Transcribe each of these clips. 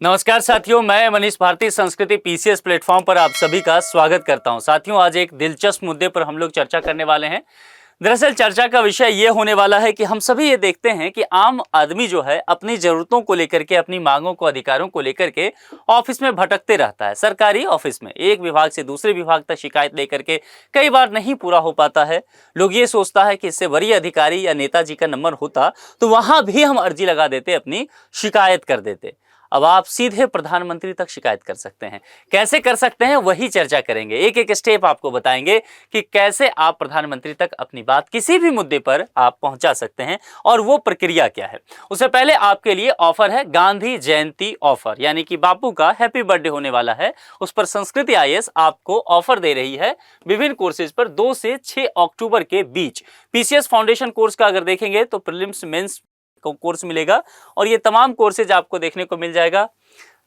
नमस्कार साथियों, मैं मनीष भारती संस्कृति पीसीएस प्लेटफॉर्म पर आप सभी का स्वागत करता हूं। साथियों, आज एक दिलचस्प मुद्दे पर हम लोग चर्चा करने वाले हैं। दरअसल चर्चा का विषय ये होने वाला है कि हम सभी ये देखते हैं कि आम आदमी जो है अपनी जरूरतों को लेकर के, अपनी मांगों को, अधिकारों को लेकर के ऑफिस में भटकते रहता है। सरकारी ऑफिस में एक विभाग से दूसरे विभाग तक शिकायत लेकर के कई बार नहीं पूरा हो पाता है। लोग ये सोचता है कि इससे वरीय अधिकारी या नेताजी का नंबर होता तो वहां भी हम अर्जी लगा देते, अपनी शिकायत कर देते। अब आप सीधे प्रधानमंत्री तक शिकायत कर सकते हैं। कैसे कर सकते हैं वही चर्चा करेंगे। एक एक स्टेप आपको बताएंगे कि कैसे आप प्रधानमंत्री तक अपनी बात किसी भी मुद्दे पर आप पहुंचा सकते हैं और वो प्रक्रिया क्या है। उससे पहले आपके लिए ऑफर है, गांधी जयंती ऑफर, यानी कि बापू का हैप्पी बर्थडे होने वाला है। उस पर संस्कृति आईएएस आपको ऑफर दे रही है विभिन्न कोर्सेज पर 2 से 6 अक्टूबर के बीच। पीसीएस फाउंडेशन कोर्स का अगर देखेंगे तो प्रीलिम्स मेंस कोर्स मिलेगा और ये तमाम कोर्सेज आपको देखने को मिल जाएगा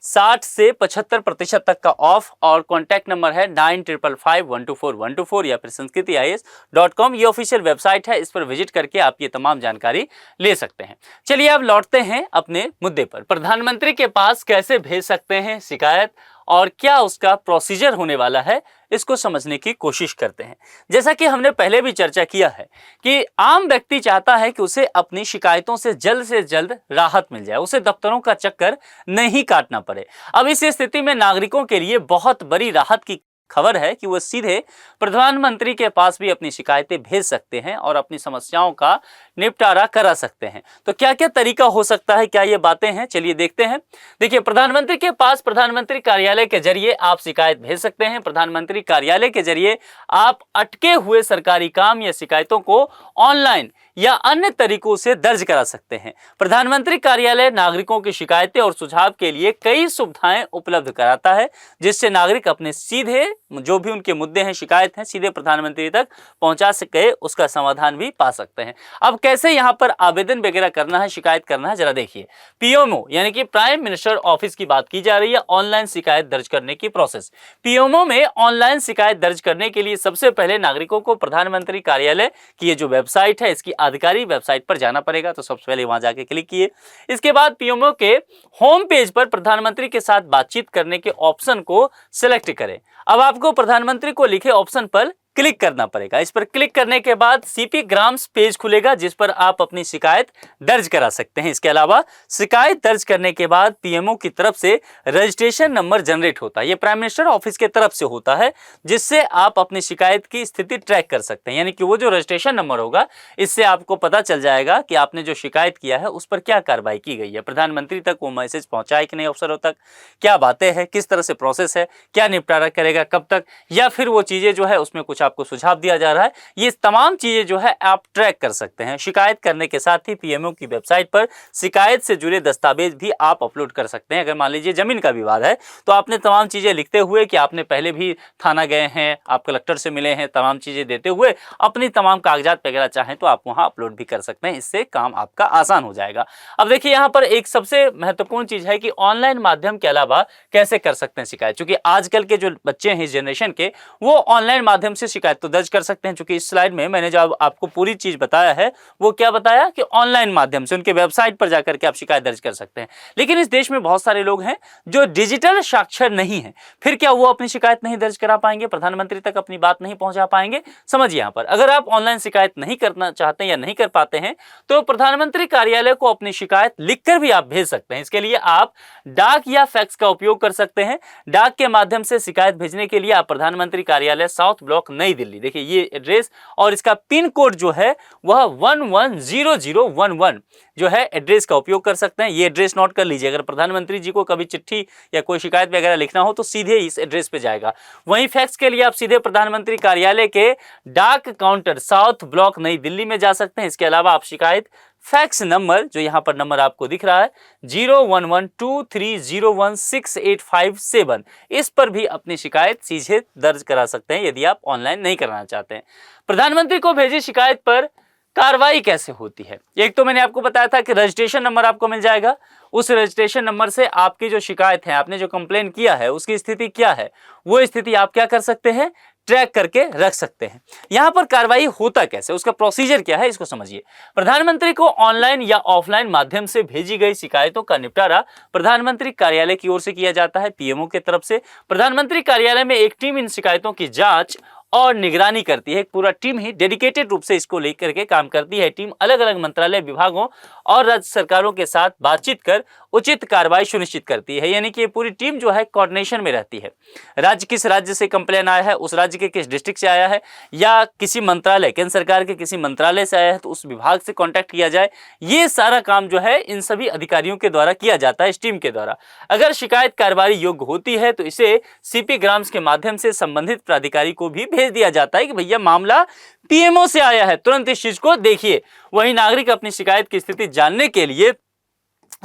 60 से 75% तक का ऑफ। और कॉन्टैक्ट नंबर है 9555124124 या फिर sanskritIAS.com। ये ऑफिशियल वेबसाइट है, इस पर विजिट करके आप ये तमाम जानकारी ले सकते हैं। चलिए अब लौटते हैं अपने मुद्दे पर। प्रधानमंत्री के पास कैसे भेज सकते हैं शिकायत और क्या उसका प्रोसीजर होने वाला है, इसको समझने की कोशिश करते हैं। जैसा कि हमने पहले भी चर्चा किया है कि आम व्यक्ति चाहता है कि उसे अपनी शिकायतों से जल्द राहत मिल जाए, उसे दफ्तरों का चक्कर नहीं काटना पड़े। अब इस स्थिति में नागरिकों के लिए बहुत बड़ी राहत की खबर है कि वो सीधे प्रधानमंत्री के पास भी अपनी शिकायतें भेज सकते हैं और अपनी समस्याओं का निपटारा करा सकते हैं। तो क्या क्या तरीका हो सकता है, क्या ये बातें हैं, चलिए देखते हैं। देखिए, प्रधानमंत्री के पास प्रधानमंत्री कार्यालय के जरिए आप शिकायत भेज सकते हैं। प्रधानमंत्री कार्यालय के जरिए आप अटके हुए सरकारी काम या शिकायतों को ऑनलाइन या अन्य तरीकों से दर्ज करा सकते हैं। प्रधानमंत्री कार्यालय नागरिकों की शिकायतें और सुझाव के लिए कई सुविधाएं उपलब्ध कराता है, जिससे नागरिक अपने सीधे जो भी उनके मुद्दे हैं, शिकायत हैं, सीधे प्रधानमंत्री तक पहुंचा सके, उसका समाधान भी पा सकते हैं। अब कैसे यहां पर आवेदन वगैरह करना है, शिकायत करना है, जरा देखिए। पीएमओ यानी कि प्राइम मिनिस्टर ऑफिस की बात की जा रही है। ऑनलाइन शिकायत दर्ज करने की प्रोसेस। पीएमओ में ऑनलाइन शिकायत दर्ज करने के लिए सबसे पहले नागरिकों को प्रधानमंत्री कार्यालय की ये जो वेबसाइट है, इसकी आधिकारिक वेबसाइट पर जाना पड़ेगा। तो सबसे पहले वहां जाके क्लिक किए। इसके बाद पीएमओ के होम पेज पर प्रधानमंत्री के साथ बातचीत करने के ऑप्शन को सिलेक्ट करें। अब आपको प्रधानमंत्री को लिखे ऑप्शन पर क्लिक करना पड़ेगा। इस पर क्लिक करने के बाद सीपी ग्राम्स पेज खुलेगा, जिस पर आप अपनी शिकायत दर्ज करा सकते हैं। इसके अलावा शिकायत दर्ज करने के बाद पीएमओ की तरफ से रजिस्ट्रेशन नंबर जनरेट होता है। ये प्राइम मिनिस्टर ऑफिस के तरफ से होता है, जिससे आप अपनी शिकायत की स्थिति ट्रैक कर सकते हैं। यानी कि वो जो रजिस्ट्रेशन नंबर होगा, इससे आपको पता चल जाएगा कि आपने जो शिकायत किया है उस पर क्या कार्रवाई की गई है, प्रधानमंत्री तक वो मैसेज पहुंचा है कि नहीं अफसरों तक, क्या बातें हैं, किस तरह से प्रोसेस है, क्या निपटारा करेगा, कब तक, या फिर वो चीजें जो है उसमें कुछ आपको सुझाव दिया जा रहा है। ये तमाम चीजें जो है आप ट्रैक कर सकते हैं। शिकायत करने के साथ ही पीएमओ की वेबसाइट पर शिकायत से जुड़े दस्तावेज भी आप अपलोड कर सकते हैं। अगर मान लीजिए जमीन का विवाद है तो आपने तमाम चीजें लिखते हुए कि आपने पहले भी थाना गए हैं, आप कलेक्टर से मिले हैं, तमाम चीजें देते हुए अपनी तमाम कागजात वगैरह चाहें तो आप वहां अपलोड भी कर सकते हैं। इससे काम आपका आसान हो जाएगा। अब देखिए, यहाँ पर एक सबसे महत्वपूर्ण चीज है कि ऑनलाइन माध्यम के अलावा कैसे कर सकते हैं शिकायत। क्योंकि आजकल के जो बच्चे हैं इस जनरेशन के, वो ऑनलाइन माध्यम से शिकायत तो दर्ज कर सकते हैं। चूंकि इस स्लाइड में मैंने जो आपको पूरी चीज बताया है, वो क्या बताया कि ऑनलाइन माध्यम से उनके वेबसाइट पर जाकर के आप शिकायत दर्ज कर सकते हैं। लेकिन इस देश में बहुत सारे लोग हैं जो डिजिटल साक्षर नहीं है। फिर क्या वो अपनी शिकायत नहीं दर्ज करा पाएंगे, प्रधानमंत्री तक अपनी बात नहीं पहुंचा पाएंगे? समझिए, यहां पर अगर आप ऑनलाइन शिकायत नहीं करना चाहते हैं या नहीं कर पाते हैं, तो प्रधानमंत्री कार्यालय को अपनी शिकायत लिखकर भी आप भेज सकते हैं। इसके लिए आप डाक या फैक्स का उपयोग कर सकते हैं। डाक के माध्यम से शिकायत भेजने के लिए आप प्रधानमंत्री कार्यालय, साउथ ब्लॉक, नई दिल्ली, देखिए ये एड्रेस और इसका पिन कोड जो है वह 110011 जो है एड्रेस का उपयोग कर सकते हैं। ये एड्रेस नोट कर लीजिए। अगर प्रधानमंत्री जी को कभी चिट्ठी या कोई शिकायत वगैरह लिखना हो तो सीधे इस एड्रेस पे जाएगा। वहीं फैक्स के लिए आप सीधे प्रधानमंत्री कार्यालय के डाक काउंटर, साउथ ब्लॉक, नई दिल्ली में जा सकते हैं। इसके अलावा आप शिकायत फैक्स नंबर, जो यहाँ पर नंबर आपको दिख रहा है 011230168557, इस पर भी अपनी शिकायत सीधे दर्ज करा सकते हैं यदि आप ऑनलाइन नहीं कराना चाहते हैं। प्रधानमंत्री को भेजी शिकायत पर कार्रवाई कैसे होती है? एक तो मैंने आपको बताया था कि रजिस्ट्रेशन नंबर आपको मिल जाएगा। उस रजिस्ट्रेशन नंबर से आपकी जो शिकायत है, आपने जो कंप्लेन किया है, उसकी स्थिति क्या है, वो स्थिति आप क्या कर सकते हैं, ट्रैक करके रख सकते हैं। यहां पर कार्रवाई होता कैसे, उसका प्रोसीजर क्या है, इसको समझिए। प्रधानमंत्री को ऑनलाइन या ऑफलाइन माध्यम से भेजी गई शिकायतों का निपटारा प्रधानमंत्री कार्यालय की ओर से किया जाता है, पीएमओ की तरफ से। प्रधानमंत्री कार्यालय में एक टीम इन शिकायतों की जांच और निगरानी करती है। एक पूरा टीम ही डेडिकेटेड रूप से इसको लेकर के काम करती है। टीम अलग अलग मंत्रालय, विभागों और राज्य सरकारों के साथ बातचीत कर उचित कार्रवाई सुनिश्चित करती है। यानी कि ये पूरी टीम जो है कोऑर्डिनेशन में रहती है। राज्य किस राज्य से कंप्लेन आया है, उस राज्य के किस डिस्ट्रिक्ट से आया है, या किसी मंत्रालय, केंद्र सरकार के किसी मंत्रालय से आया है तो उस विभाग से कांटेक्ट किया जाए। ये सारा काम जो है इन सभी अधिकारियों के द्वारा किया जाता है, इस टीम के द्वारा। अगर शिकायत कार्रवाई योग्य होती है तो इसे सीपी ग्राम्स के माध्यम से संबंधित प्राधिकारी को भी भेज दिया जाता है कि भैया मामला पीएमओ से आया है, तुरंत इस चीज को देखिए। वही नागरिक अपनी शिकायत की स्थिति जानने के लिए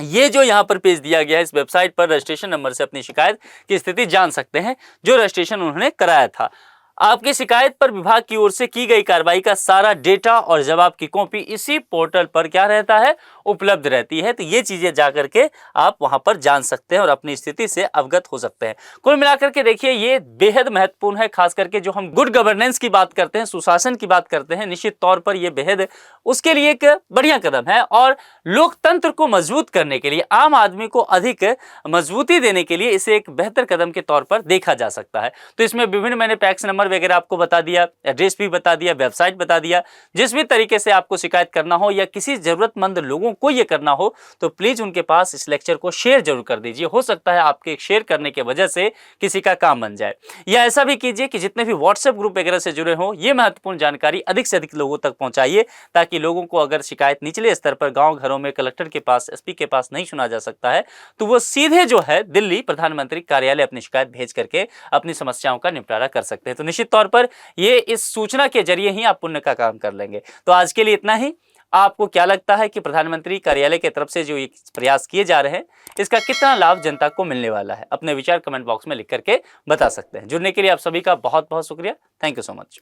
ये जो यहां पर पेज दिया गया है, इस वेबसाइट पर रजिस्ट्रेशन नंबर से अपनी शिकायत की स्थिति जान सकते हैं, जो रजिस्ट्रेशन उन्होंने कराया था। आपकी शिकायत पर विभाग की ओर से की गई कार्रवाई का सारा डेटा और जवाब की कॉपी इसी पोर्टल पर क्या रहता है, उपलब्ध रहती है। तो ये चीजें जाकर के आप वहां पर जान सकते हैं और अपनी स्थिति से अवगत हो सकते हैं। कुल मिलाकर के देखिए ये बेहद महत्वपूर्ण है, खास करके जो हम गुड गवर्नेंस की बात करते हैं, सुशासन की बात करते हैं, निश्चित तौर पर यह बेहद उसके लिए एक बढ़िया कदम है। और लोकतंत्र को मजबूत करने के लिए, आम आदमी को अधिक मजबूती देने के लिए इसे एक बेहतर कदम के तौर पर देखा जा सकता है। तो इसमें विभिन्न मैंने टैक्स नंबर वगैरह आपको बता दिया, एड्रेस भी बता दिया, वेबसाइट बता दिया। जिस भी तरीके से आपको शिकायत करना हो या किसी जरूरतमंद लोगों को ये करना हो तो प्लीज उनके पास इस लेक्चर को शेयर जरूर कर दीजिए। हो सकता है आपके शेयर करने की वजह से किसी का काम बन जाए। या ऐसा भी कीजिए कि जितने भी व्हाट्सएप ग्रुप वगैरह से जुड़े हो, ये महत्वपूर्ण जानकारी अधिक से अधिक लोगों तक पहुंचाइए, ताकि लोगों को अगर शिकायत निचले स्तर पर गांव घरों में कलेक्टर के पास, एसपी के पास नहीं सुना जा सकता है तो वो सीधे जो है दिल्ली प्रधानमंत्री कार्यालय अपनी शिकायत भेज करके अपनी समस्याओं का निपटारा कर सकते हैं। तो निश्चित तौर पर ये इस सूचना के जरिए ही आप पुण्य का काम कर लेंगे। तो आज के लिए इतना ही। आपको क्या लगता है कि प्रधानमंत्री कार्यालय की तरफ से जो ये प्रयास किए जा रहे हैं, इसका कितना लाभ जनता को मिलने वाला है? अपने विचार कमेंट बॉक्स में लिख करके बता सकते हैं। जुड़ने के लिए आप सभी का बहुत बहुत शुक्रिया। Thank you so much.